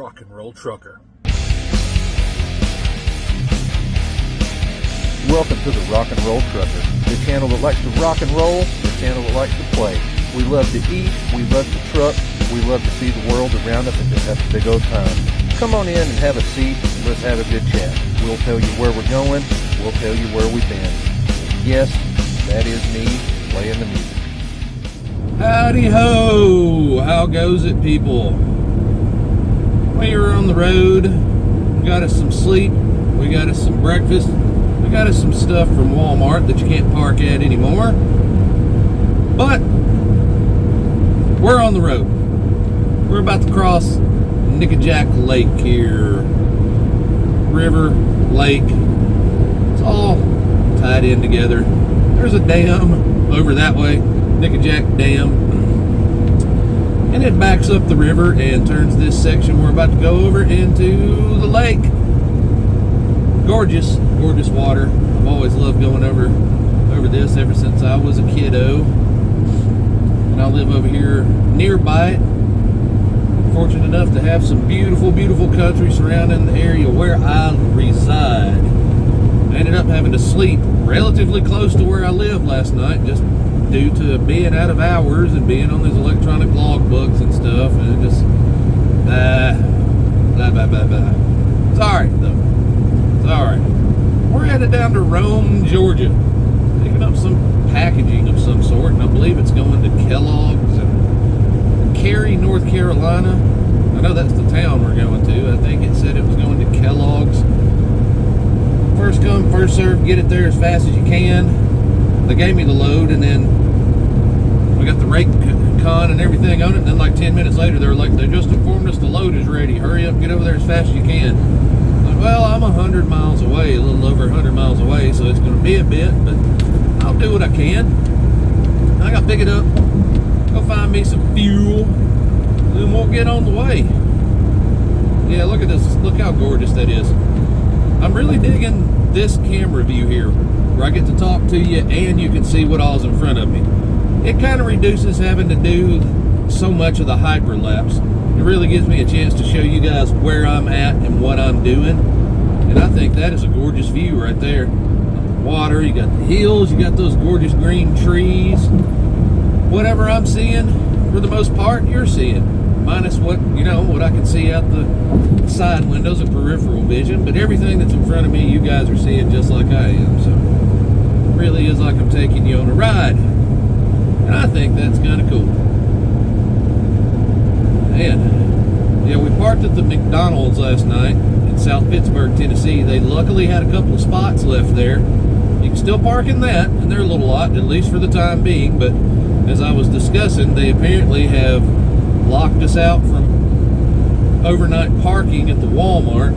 rock and roll trucker. Welcome to the Rock and Roll Trucker, the channel that likes to rock and roll, the channel that likes to play. We love to eat, we love to truck, we love to see the world around us and just have a big old time. Come on in and have a seat, and let's have a good chat. We'll tell you where we're going, we'll tell you where we've been. Yes, that is me playing the music. Howdy ho! How goes it, people? We were on the road, we got us some sleep, we got us some breakfast, we got us some stuff from Walmart that you can't park at anymore. But we're on the road. We're about to cross Nickajack Lake here. River, lake, it's all tied in together. There's a dam over that way, Nickajack Dam, and it backs up the river and turns this section we're about to go over into the lake. Gorgeous, gorgeous water. I've always loved going over this ever since I was a kiddo. And I live over here nearby it. Fortunate enough to have some beautiful, beautiful country surrounding the area where I reside. I ended up having to sleep relatively close to where I lived last night, just due to being out of hours and being on these electronic log books and stuff, and it just blah blah blah blah. It's alright though. It's alright. We're headed down to Rome, Georgia, picking up some packaging of some sort, and I believe it's going to Kellogg's and Cary, North Carolina. I know that's the town we're going to. I think it said it was going to Kellogg's. First come, first serve, get it there as fast as you can. They gave me the load, and then we got the rate con and everything on it, and then like 10 minutes later, they were like, they just informed us the load is ready. Hurry up, get over there as fast as you can. I'm like, well, I'm 100 miles away, a little over 100 miles away, so it's going to be a bit, but I'll do what I can. I got to pick it up, go find me some fuel, then we'll get on the way. Yeah, look at this. Look how gorgeous that is. I'm really digging this camera view here, where I get to talk to you and you can see what all's in front of me. It kind of reduces having to do so much of the hyperlapse. It really gives me a chance to show you guys where I'm at and what I'm doing. And I think that is a gorgeous view right there. Water, you got the hills, you got those gorgeous green trees. Whatever I'm seeing, for the most part, you're seeing. Minus what I can see out the side windows of peripheral vision, but everything that's in front of me, you guys are seeing just like I am. So it really is like I'm taking you on a ride, and I think that's kind of cool. And yeah, we parked at the McDonald's last night in South Pittsburgh, Tennessee. They luckily had a couple of spots left there. You can still park in that, in their little lot, at least for the time being. But as I was discussing, they apparently have locked us out from overnight parking at the Walmart.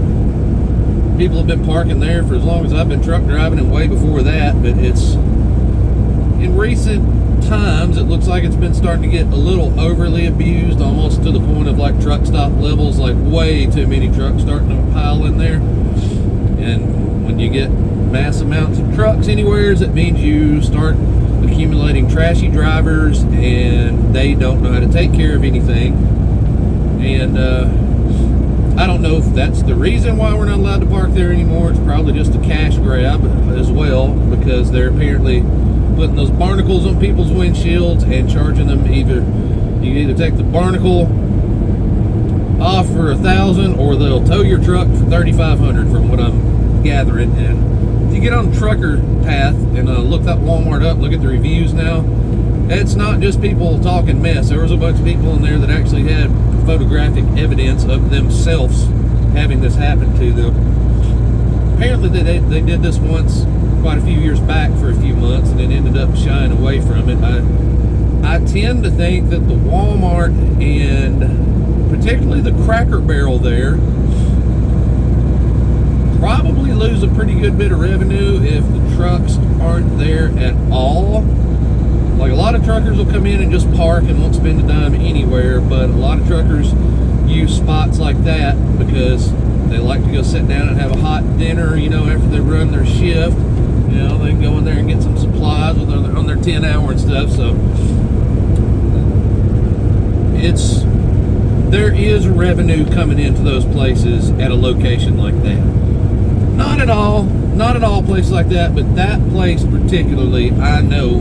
People have been parking there for as long as I've been truck driving and way before that, but it's in recent times it looks like it's been starting to get a little overly abused, almost to the point of like truck stop levels, like way too many trucks starting to pile in there. And when you get mass amounts of trucks anywhere, it means you start accumulating trashy drivers, and they don't know how to take care of anything. And I don't know if that's the reason why we're not allowed to park there anymore. It's probably just a cash grab as well, because they're apparently putting those barnacles on people's windshields and charging them. You can either take the barnacle off for $1,000, or they'll tow your truck for $3,500, from what I'm gathering. And if you get on Trucker Path and look that Walmart up, look at the reviews now, it's not just people talking mess. There was a bunch of people in there that actually had photographic evidence of themselves having this happen to them. Apparently they did this once quite a few years back for a few months, and it ended up shying away from it. I tend to think that the Walmart, and particularly the Cracker Barrel there, probably lose a pretty good bit of revenue if the trucks aren't there at all. Like, a lot of truckers will come in and just park and won't spend a dime anywhere, but a lot of truckers use spots like that because they like to go sit down and have a hot dinner, after they run their shift. They can go in there and get some supplies on their 10-hour and stuff. So it's there is revenue coming into those places at a location like that. Not at all places like that, but that place particularly, I know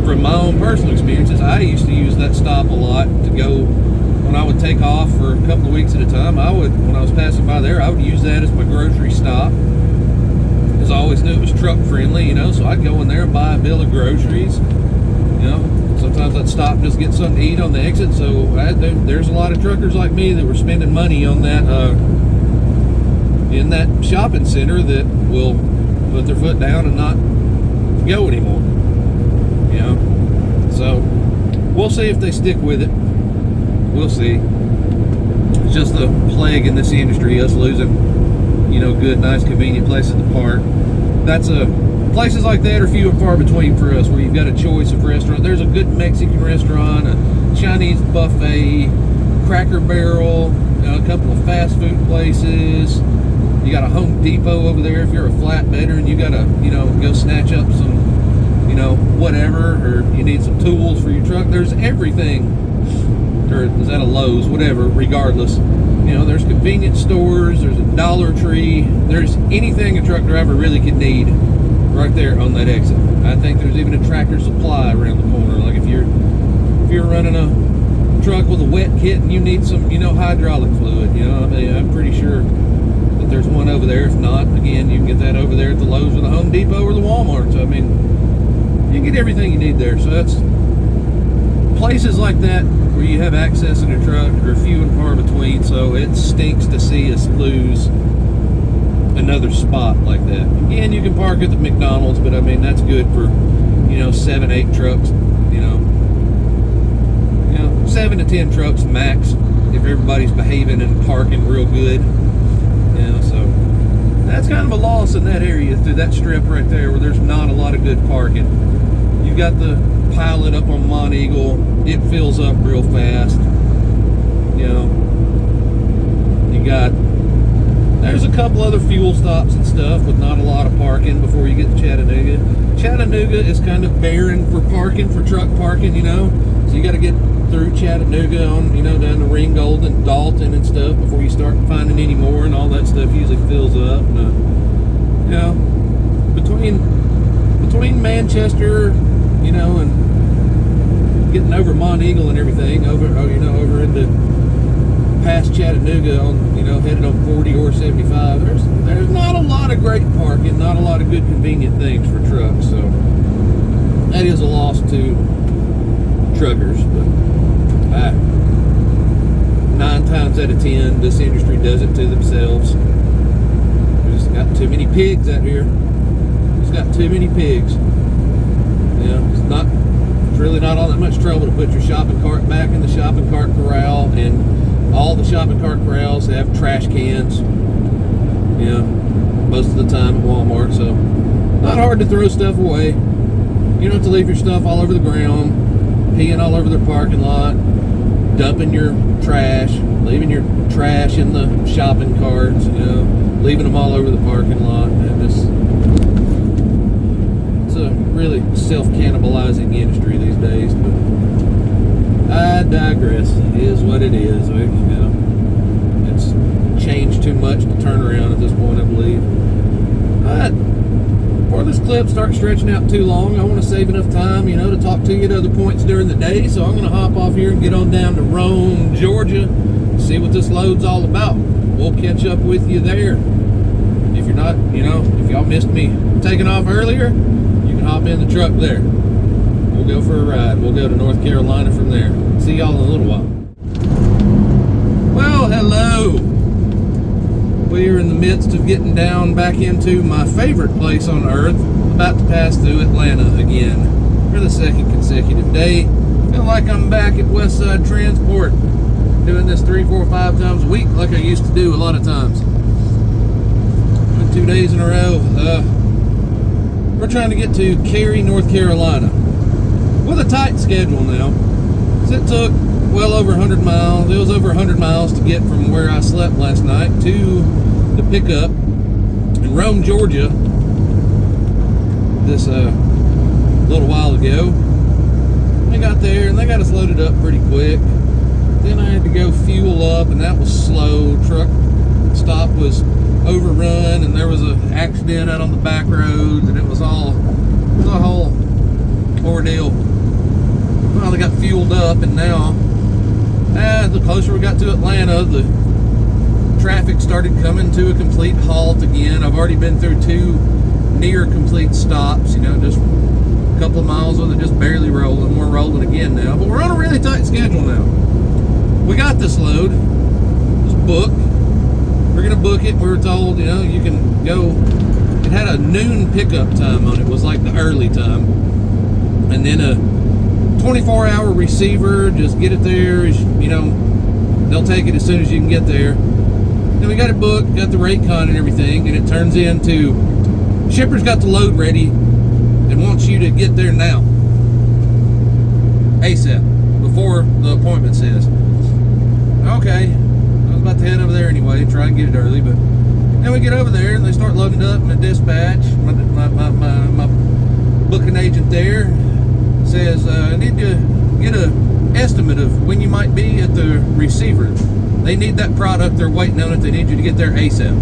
from my own personal experiences. I used to use that stop a lot to go when I would take off for a couple of weeks at a time. When I was passing by there, I would use that as my grocery stop, because I always knew it was truck friendly, you know, so I'd go in there and buy a bill of groceries, you know. Sometimes I'd stop and just get something to eat on the exit. So there's a lot of truckers like me that were spending money on that in that shopping center that will put their foot down and not go anymore, you know. So we'll see if they stick with it. We'll see. It's just the plague in this industry, us losing, you know, good, nice, convenient places to park. Places like that are few and far between for us, where you've got a choice of restaurant. There's a good Mexican restaurant, a Chinese buffet, Cracker Barrel, a couple of fast food places. You got a Home Depot over there if you're a flatbedder and you gotta, you know, go snatch up some, you know, whatever, or you need some tools for your truck. There's everything. Or is that a Lowe's? Whatever, regardless. You know, there's convenience stores, there's a Dollar Tree, there's anything a truck driver really could need right there on that exit. I think there's even a Tractor Supply around the corner. Like if you're running a truck with a wet kit and you need some, you know, hydraulic fluid, you know, I mean, I'm pretty sure that there's one over there. If not, again, you can get that over there at the Lowe's or the Home Depot or the Walmart. So I mean, you get everything you need there. So that's places like that where you have access in a truck are few and far between. So it stinks to see us lose another spot like that. Again, you can park at the McDonald's, but I mean, that's good for, you know, 7-8 trucks, you know, 7 to 10 trucks max if everybody's behaving and parking real good, you know. So that's kind of a loss in that area, through that strip right there where there's not a lot of good parking. You got the pilot up on Mont Eagle, it fills up real fast, you know. There's a couple other fuel stops and stuff with not a lot of parking before you get to Chattanooga. Chattanooga is kind of barren for parking, for truck parking, you know. So you got to get through Chattanooga on, you know, down to Ringgold and Dalton and stuff before you start finding any more, and all that stuff usually fills up. And, you know, between Manchester, you know, and getting over Mont Eagle and everything, over into past Chattanooga on, you know, headed on 40 or 75, there's not a lot of great parking, not a lot of good convenient things for trucks. So that is a loss to truckers. But 9 times out of 10, this industry does it to themselves. We just got too many pigs out here. Just got too many pigs. You know, it's really not all that much trouble to put your shopping cart back in the shopping cart corral, and all the shopping cart corrals have trash cans, you know, most of the time at Walmart. So not hard to throw stuff away. You don't have to leave your stuff all over the ground, peeing all over their parking lot, dumping your trash, leaving your trash in the shopping carts, you know, leaving them all over the parking lot. And it's a really self-cannibalizing industry these days. But I digress. It is what it is. You know, it's changed too much to turn around at this point, I believe. But before this clip starts stretching out too long, I want to save enough time, you know, to talk to you at other points during the day. So I'm going to hop off here and get on down to Rome, Georgia, see what this load's all about. We'll catch up with you there. If you're not, you know, if y'all missed me taking off earlier, you can hop in the truck there. We'll go for a ride. We'll go to North Carolina from there. See y'all in a little while. Well, hello. We are in the midst of getting down back into my favorite place on earth. About to pass through Atlanta again for the second consecutive day. Feel like I'm back at Westside Transport, doing this 3, 4, 5 times a week like I used to do a lot of times. 2 days in a row. We're trying to get to Cary, North Carolina, with a tight schedule now. So it took well over 100 miles. It was over 100 miles to get from where I slept last night to the pickup in Rome, Georgia, this little while ago. They got there and they got us loaded up pretty quick. Then I had to go fuel up, and that was slow. Truck stop was overrun, and there was an accident out on the back roads, and it was a whole ordeal. Finally got fueled up, and now, the closer we got to Atlanta, the traffic started coming to a complete halt again. I've already been through 2 near complete stops, just a couple of miles with it just barely rolling. We're rolling again now, but we're on a really tight schedule now. We got this load. It's booked. We're gonna book it. We were told, you can go. It had a noon pickup time on it. It was like the early time, and then a 24-hour receiver. Just get it there. They'll take it as soon as you can get there. Then we got it booked, got the rate con and everything, and it turns into shipper's got the load ready and wants you to get there now, ASAP, before the appointment says. Okay, I was about to head over there anyway, try and get it early, but then we get over there and they start loading it up in the dispatch. My booking agent there says, I need to get an estimate of when you might be at the receiver. They need that product, they're waiting on it, they need you to get there ASAP.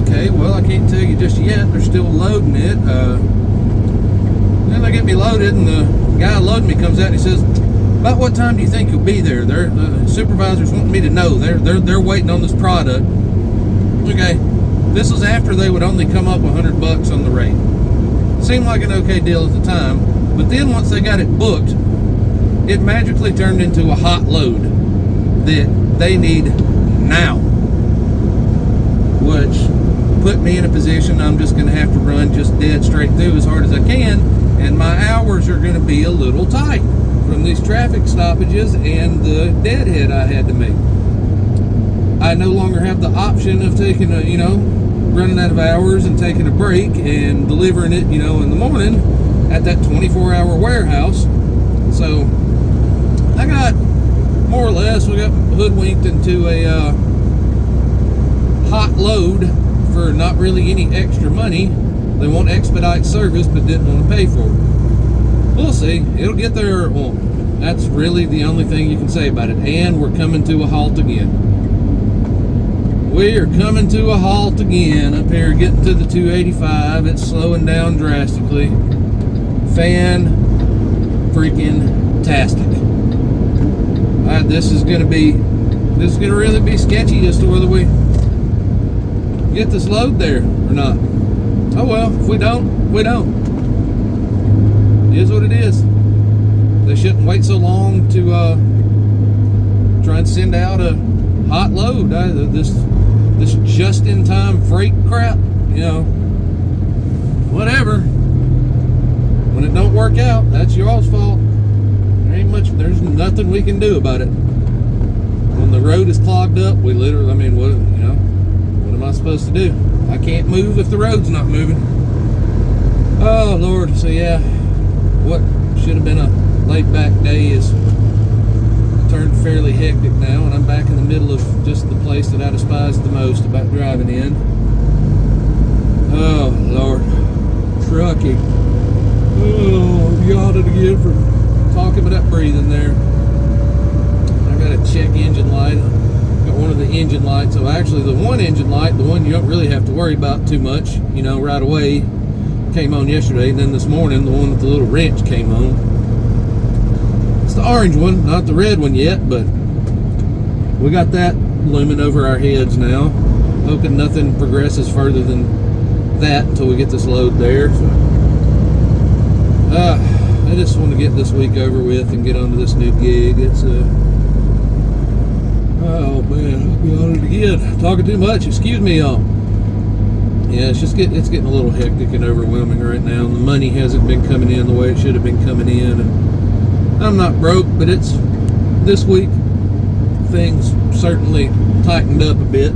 Okay, well, I can't tell you just yet, they're still loading it. Then they get me loaded, and the guy loading me comes out and he says, about what time do you think you'll be there? The supervisor's wanting me to know. They're waiting on this product. Okay, this was after they would only come up $100 on the rate. Seemed like an okay deal at the time, but then once they got it booked, it magically turned into a hot load that they need now, which put me in a position I'm just going to have to run just dead straight through as hard as I can, and my hours are going to be a little tight from these traffic stoppages and the deadhead I had to make. I no longer have the option of taking running out of hours and taking a break and delivering it, in the morning at that 24-hour warehouse. So I got, more or less, we got hoodwinked into a hot load for not really any extra money. They want expedite service but didn't want to pay for it. We'll see. It'll get there. Well, that's really the only thing you can say about it. And we're coming to a halt again. We are coming to a halt again up here, getting to the 285. It's slowing down drastically. Fan-freaking-tastic. This is going to really be sketchy as to whether we get this load there or not. Oh well, if we don't, we don't. It is what it is. They shouldn't wait so long to try and send out a hot load. This just-in-time freight crap, whatever. When it don't work out, that's your all's fault. There's nothing we can do about it. When the road is clogged up, we literally, what am I supposed to do? I can't move if the road's not moving. Oh Lord, so yeah, what should have been a laid-back day is turned fairly hectic now, and I'm back in the middle of just the place that I despise the most about driving in. Oh Lord, trucking. Oh, I'm yawning again for talking without breathing there. I got a check engine light. Got one of the engine lights. So actually the one engine light, the one you don't really have to worry about too much, right away, came on yesterday. And then this morning, the one with the little wrench came on. It's the orange one, not the red one yet, but we got that looming over our heads now. Hoping nothing progresses further than that until we get this load there. So, I just want to get this week over with and get onto this new gig. It's oh man, I'll be on it again. Talking too much, excuse me, y'all. Yeah, it's getting a little hectic and overwhelming right now. The money hasn't been coming in the way it should have been coming in, and I'm not broke, but it's this week things certainly tightened up a bit.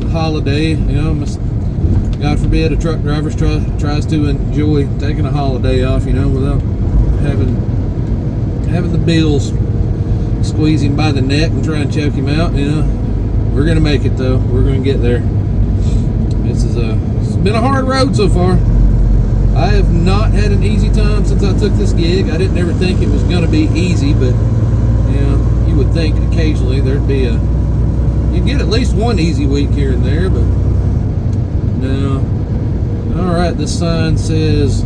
The holiday, God forbid a truck driver tries to enjoy taking a holiday off, without having the bills squeeze him by the neck and try and choke him out. We're gonna make it though. We're gonna get there. It's been a hard road so far. I have not had an easy time since I took this gig. I didn't ever think it was gonna be easy, but Yeah, you would think occasionally there'd be you'd get at least one easy week here and there, but no. Alright, this sign says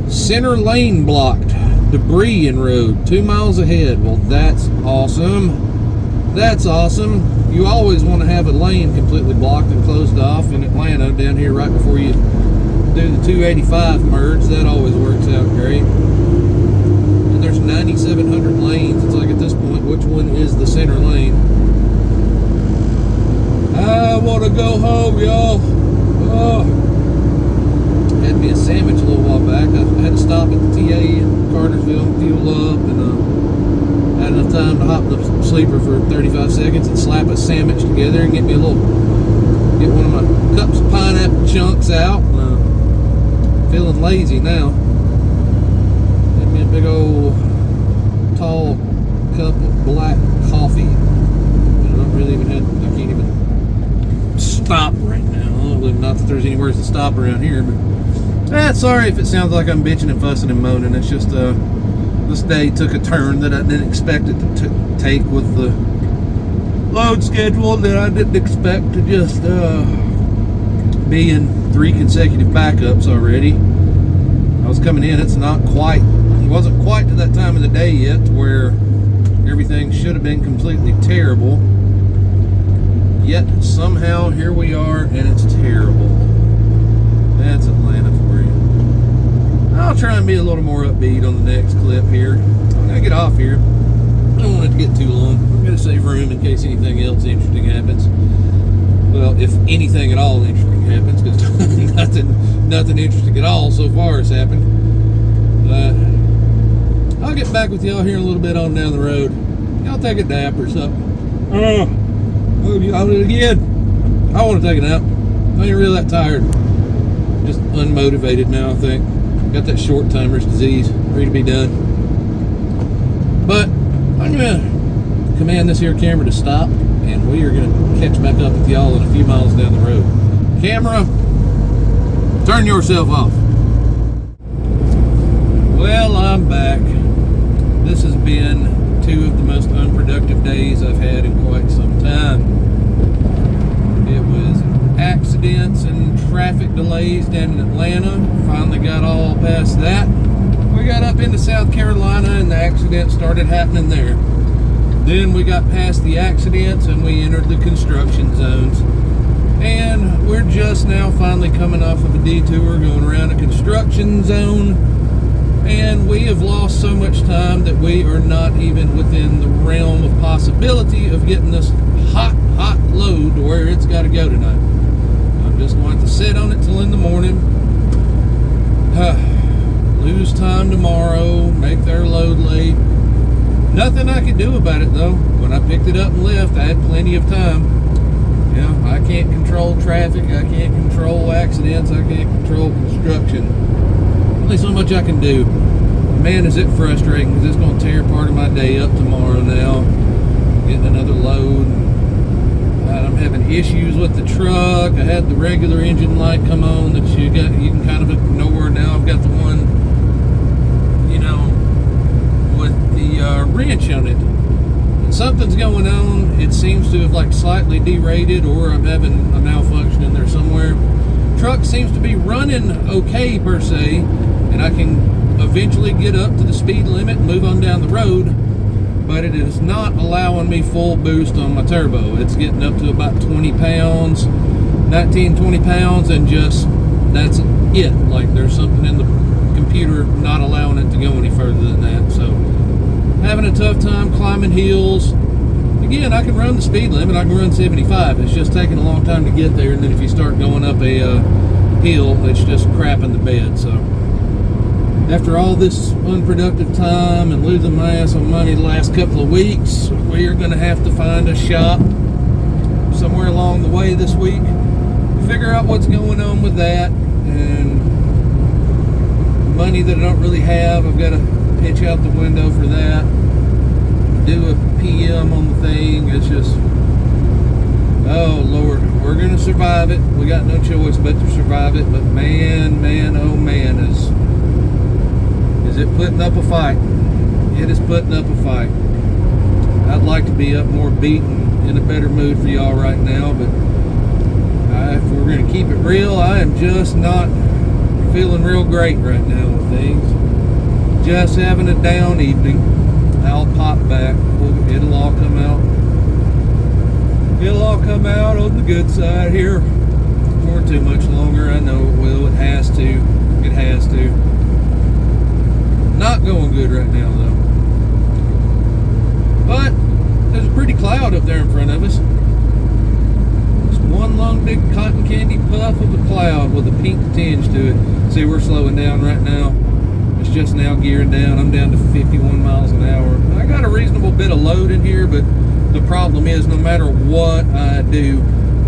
center lane blocked, debris in road, 2 miles ahead. Well, that's awesome. That's awesome. You always want to have a lane completely blocked and closed off in Atlanta down here right before you do the 285 merge. That always works out great. And there's 9,700 lanes. It's like at this point, which one is the center lane? I want to go home, y'all. Oh. Had me a sandwich a little while back. I had to stop at the TA in Cartersville and fuel up, and had enough time to hop in the sleeper for 35 seconds and slap a sandwich together and get one of my cups of pineapple chunks out. Feeling lazy now. Had me a big old tall cup of black coffee. I don't really even I can't even stop right now. Not that there's anywhere to stop around here, but sorry if it sounds like I'm bitching and fussing and moaning. It's just this day took a turn that I didn't expect it to take with the load schedule that I didn't expect to just be in 3 consecutive backups already. I was coming in, it wasn't quite to that time of the day yet where everything should have been completely terrible. Yet somehow here we are and it's terrible. That's Atlanta for you. I'll try and be a little more upbeat on the next clip here. I'm gonna get off here. I don't want it to get too long. I'm gonna save room in case anything else interesting happens. Well, if anything at all interesting happens, because nothing interesting at all so far has happened. I'll get back with y'all here a little bit on down the road. Y'all take a nap or something. I'll do it again. I want to take a nap. I ain't really that tired. Just unmotivated now, I think. Got that short timer's disease. Ready to be done. But I'm going to command this here camera to stop, and we are going to catch back up with y'all in a few miles down the road. Camera, turn yourself off. Well, I'm back. This has been 2 of the most unproductive days I've had in quite some time. It was accidents and traffic delays down in Atlanta. Finally got all past that. We got up into South Carolina and the accident started happening there. Then we got past the accidents and we entered the construction zones. And we're just now finally coming off of a detour going around a construction zone. And we have lost so much time that we are not even within the realm of possibility of getting this hot load to where it's got to go tonight. I'm just going to sit on it till in the morning. Lose time tomorrow, make their load late. Nothing I could do about it though. When I picked it up and left, I had plenty of time. I can't control traffic, I can't control accidents, I can't control construction. Only so much I can do. Man, is it frustrating because it's going to tear part of my day up tomorrow now. Getting another load. I'm having issues with the truck. I had the regular engine light come on that you can kind of ignore now. I've got the one, with the wrench on it. And something's going on. It seems to have slightly derated, or I'm having a malfunction in there somewhere. Truck seems to be running okay per se, and I can eventually get up to the speed limit and move on down the road, but it is not allowing me full boost on my turbo. It's getting up to about 20 pounds, 19, 20 pounds, and just that's it. There's something in the computer not allowing it to go any further than that. So having a tough time climbing hills. Again, I can run the speed limit, I can run 75. It's just taking a long time to get there, and then if you start going up a hill, it's just crap in the bed. So after all this unproductive time and losing my ass on money the last couple of weeks, we are going to have to find a shop somewhere along the way this week to figure out what's going on with that. And money that I don't really have, I've got to pitch out the window for that. Do a PM on the thing. It's just, oh Lord, we're going to survive it. We got no choice but to survive it. But man, oh man, is it putting up a fight. It is putting up a fight. I'd like to be up more beat and in a better mood for y'all right now, but if we're going to keep it real, I am just not feeling real great right now with things. Just having a down evening. I'll pop back. It'll all come out. It'll all come out on the good side here. For too much longer. I know it will. It has to. It has to. Not going good right now, though. But there's a pretty cloud up there in front of us. It's one long big cotton candy puff of a cloud with a pink tinge to it. See, we're slowing down right now. It's just now gearing down. I'm down to 51 miles an hour. I got a reasonable bit of load in here, but the problem is no matter what I do,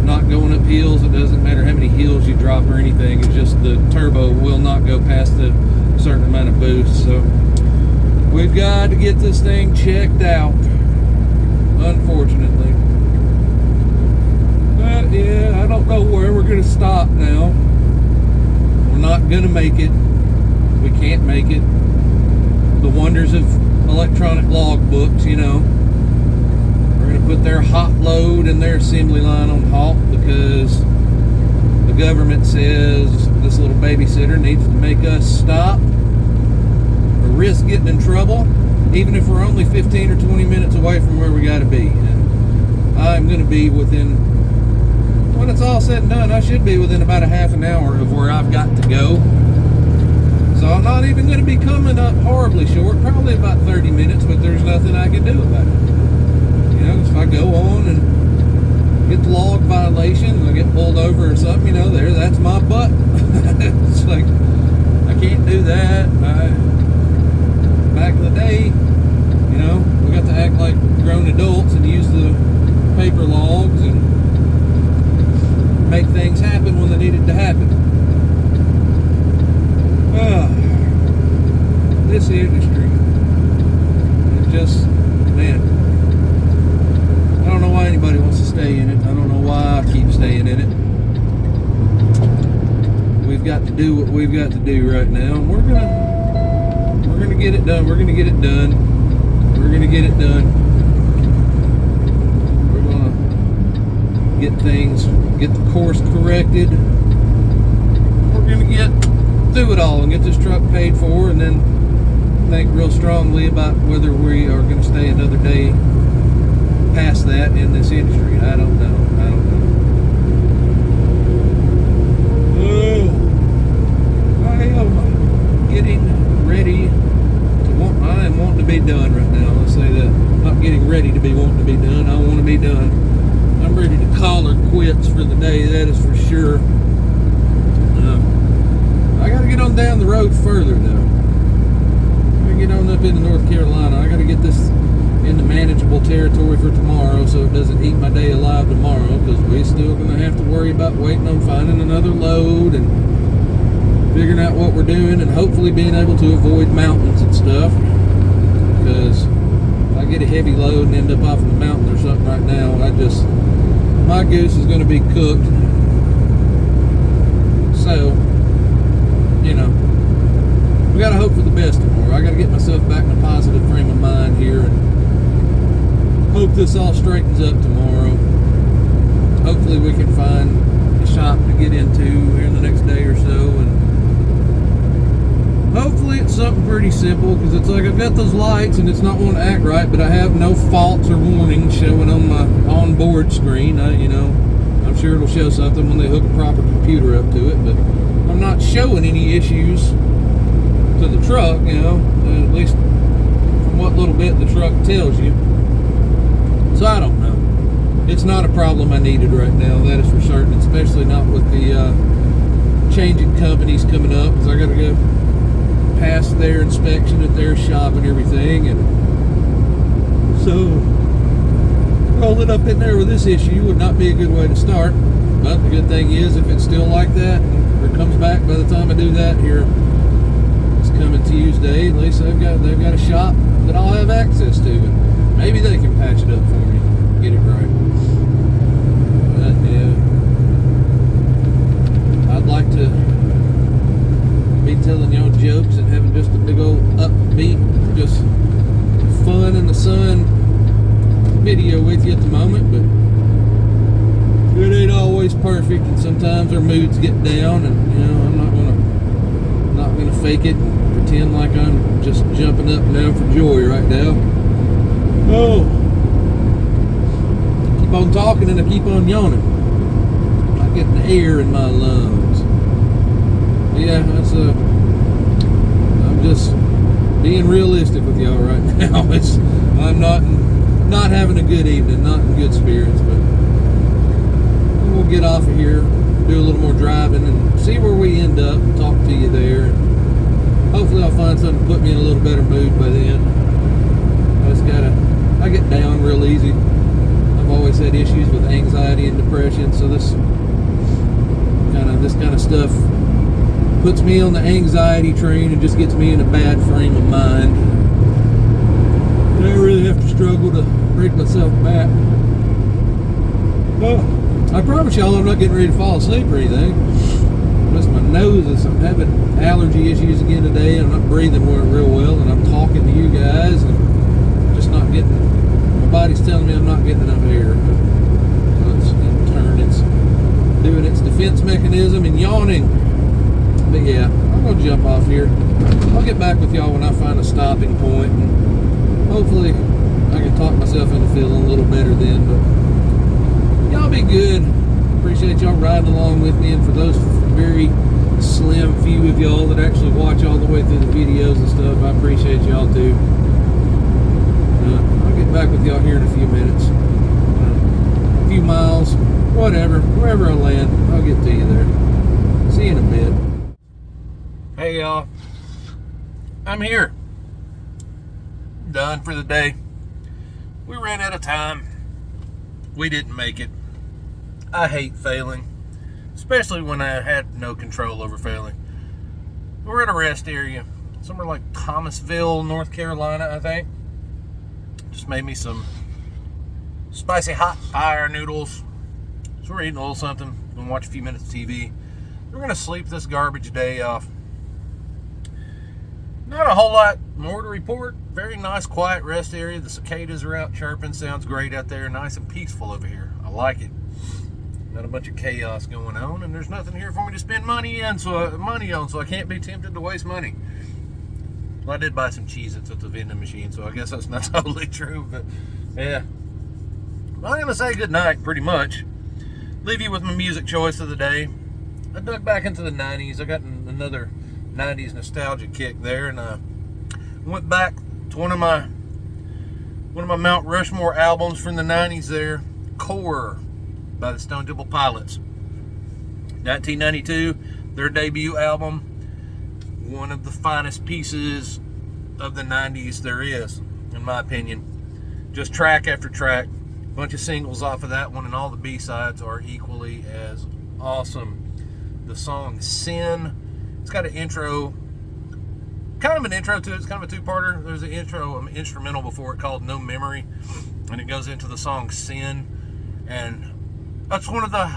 not going up hills, it doesn't matter how many hills you drop or anything, it's just the turbo will not go past the certain amount of boost. So we've got to get this thing checked out, unfortunately. But yeah, I don't know where we're going to stop now. We're not going to make it. We can't make it. The wonders of electronic log books, you know. We're going to put their hot load and their assembly line on halt because the government says this little babysitter needs to make us stop or risk getting in trouble, even if we're only 15 or 20 minutes away from where we got to be. And I'm going to be within, when it's all said and done, I should be within about a half an hour of where I've got to go. So I'm not even going to be coming up horribly short, probably about 30 minutes, but there's nothing I can do about it. You know, if I go on and get the log violation, I get pulled over or something, you know, that's my butt. It's like, I can't do that. Back in the day, you know, we got to act like grown adults and use the paper logs and make things happen when they needed to happen. This industry, it just, man, I don't know why anybody wants to stay in it. I don't know why I keep staying in it. We've got to do what we've got to do right now, and we're gonna get it done. We're gonna get it done. We're gonna get it done. We're gonna get the course corrected. We're gonna get through it all and get this truck paid for, and then think real strongly about whether we are going to stay another day past that in this industry. I don't know. Oh, I am getting ready to I am wanting to be done right now. Let's say that. I'm not getting ready to be wanting to be done. I want to be done. I'm ready to call her quits for the day, that is for sure. I got to get on down the road further, though. Get on up into North Carolina. I got to get this into manageable territory for tomorrow so it doesn't eat my day alive tomorrow, because we're still going to have to worry about waiting on finding another load and figuring out what we're doing and hopefully being able to avoid mountains and stuff, because if I get a heavy load and end up off of the mountain or something right now, my goose is going to be cooked. So, you know, we got to hope for the best tomorrow. I got to get myself back in a positive frame of mind here and hope this all straightens up tomorrow. Hopefully we can find a shop to get into here in the next day or so, and hopefully it's something pretty simple, because it's like I've got those lights and it's not wanting to act right, but I have no faults or warnings showing on my onboard screen. You know, I'm sure it'll show something when they hook a proper computer up to it, but I'm not showing any issues to the truck, you know, at least from what little bit the truck tells you. So I don't know. It's not a problem I needed right now, that is for certain, especially not with the changing companies coming up, because I got to go past their inspection at their shop and everything, and so rolling up in there with this issue would not be a good way to start. But the good thing is, if it's still like that or comes back by the time I do that here coming Tuesday, at least they've got a shop that I'll have access to, and maybe they can patch it up for me, get it right. But yeah, I'd like to be telling y'all jokes and having just a big old upbeat, just fun in the sun perfect, and sometimes our moods get down, and you know, I'm not gonna fake it and pretend like I'm just jumping up and down for joy right now. Oh, keep on talking and I keep on yawning. I'm getting air in my lungs. Yeah, that's I'm just being realistic with y'all right now. I'm not having a good evening, not in good spirits, but we'll get off of here, do a little more driving, and see where we end up, and talk to you there. Hopefully I'll find something to put me in a little better mood by then. I get down real easy. I've always had issues with anxiety and depression, so this kind of stuff puts me on the anxiety train and just gets me in a bad frame of mind. And I really have to struggle to break myself back. Well, I promise y'all I'm not getting ready to fall asleep or anything. Just my nose I'm having allergy issues again today, and I'm not breathing real well, and I'm talking to you guys and just not getting, my body's telling me I'm not getting enough air. So it's in turn, it's doing its defense mechanism and yawning. But yeah, I'm gonna jump off here. I'll get back with y'all when I find a stopping point, and hopefully I can talk myself into feeling a little better then. But y'all be good. Appreciate y'all riding along with me, and for those very slim few of y'all that actually watch all the way through the videos and stuff, I appreciate y'all too. I'll get back with y'all here in a few minutes. A few miles, whatever, wherever I land, I'll get to you there. See you in a bit. Hey y'all, I'm here. Done for the day. We ran out of time. We didn't make it. I hate failing, especially when I had no control over failing. We're at a rest area, somewhere like Thomasville, North Carolina, I think. Just made me some spicy hot fire noodles. So we're eating a little something, gonna watch a few minutes of TV. We're gonna sleep this garbage day off. Not a whole lot more to report. Very nice, quiet rest area. The cicadas are out chirping. Sounds great out there. Nice and peaceful over here. I like it. Not a bunch of chaos going on, and there's nothing here for me to spend money on, so I can't be tempted to waste money. Well, I did buy some Cheez-Its at the vending machine, so I guess that's not totally true, but yeah. Well, I'm gonna say good night, pretty much. Leave you with my music choice of the day. I dug back into the 90s. I got another 90s nostalgia kick there, and I went back to one of my Mount Rushmore albums from the 90s there, Core by the Stone Temple Pilots. 1992, their debut album, one of the finest pieces of the 90s there is, in my opinion. Just track after track, bunch of singles off of that one, and all the B-sides are equally as awesome. The song Sin, it's got an intro, kind of an intro to it. It's kind of a two-parter. There's an intro, instrumental before it called No Memory, and it goes into the song Sin, and that's one of the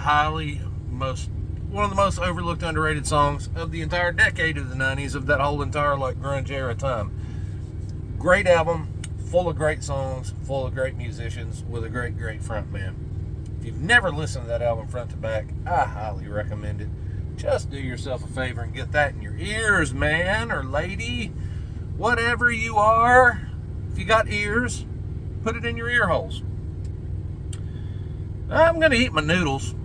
most overlooked, underrated songs of the entire decade of the 90s, of that whole entire like grunge era time. Great album, full of great songs, full of great musicians, with a great front man. If you've never listened to that album front to back, I highly recommend it. Just do yourself a favor and get that in your ears, man or lady, whatever you are. If you got ears, put it in your ear holes. I'm going to eat my noodles.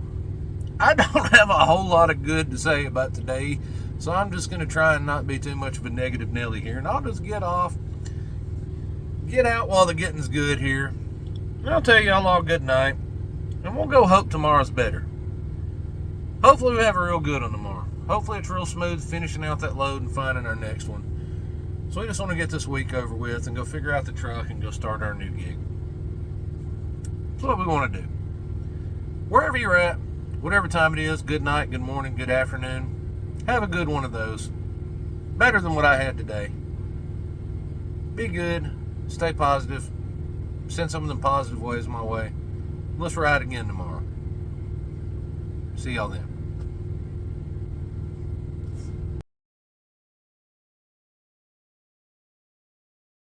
I don't have a whole lot of good to say about today, so I'm just going to try and not be too much of a negative Nelly here, and I'll just get out while the getting's good here. And I'll tell y'all all good night, and we'll go hope tomorrow's better. Hopefully we have a real good one tomorrow. Hopefully it's real smooth finishing out that load and finding our next one. So we just want to get this week over with and go figure out the truck and go start our new gig. That's what we want to do. Wherever you're at, whatever time it is, good night, good morning, good afternoon. Have a good one of those. Better than what I had today. Be good. Stay positive. Send some of them positive ways my way. Let's ride again tomorrow. See y'all then.